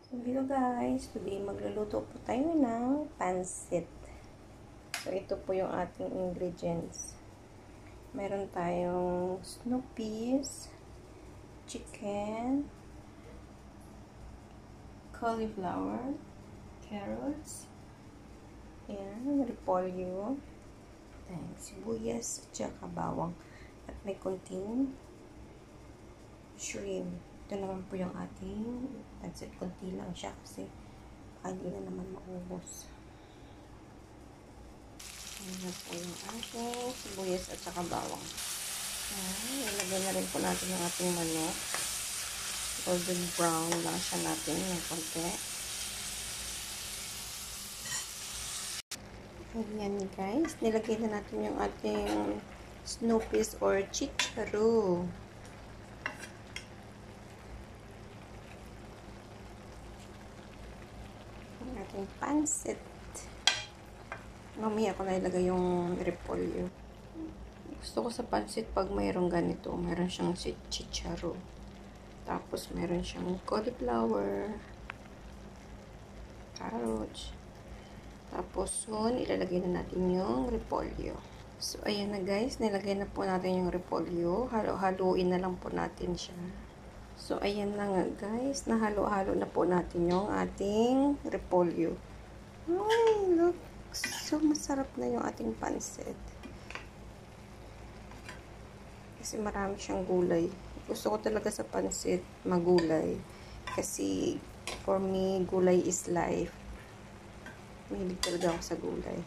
So, hello guys, today magluluto po tayo ng pansit. So, ito po yung ating ingredients. Meron tayong snoopis, chicken, cauliflower, carrots, and repolyo, sibuyas, at saka bawang. At may konting shrimp. Ito naman po yung ating pansit. Konti lang siya kasi hindi na naman maubos. Ayan po yung ating sibuyas at saka bawang. Ilagay na rin po natin ang ating manok. Golden brown lang siya natin ng konti. Ayan guys, nilagay na natin yung ating snoopis or chicharu. Ang ating pansit. Mamaya ko na ilagay yung repolyo. Gusto ko sa pansit pag mayroong ganito. Meron siyang chicharu. Tapos meron siyang cauliflower, carrots. Tapos yun, ilalagay na natin yung repolyo. So, ayan na guys. Nilagay na po natin yung repolyo. Halo-haluin na lang po natin siya. So, ayan na nga guys. Nahalo-halo na po natin yung ating repolyo. Ay, look. So, masarap na yung ating pansit. Kasi marami siyang gulay. Gusto ko talaga sa pansit magulay. Kasi, for me, gulay is life. Mahilig talaga ako sa gulay.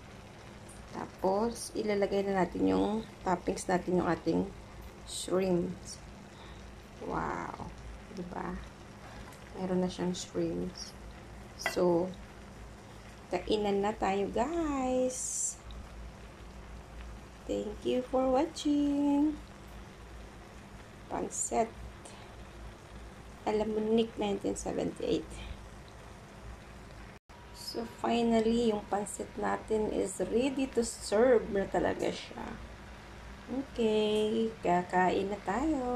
Tapos, ilalagay na natin yung toppings natin, yung ating shrimps. Wow. Diba? Meron na siyang shrimps. So, kainan na tayo, guys. Thank you for watching. Pansit. Alamunik 1978. So, finally, yung pansit natin is ready to serve na talaga siya. Okay, kakain na tayo.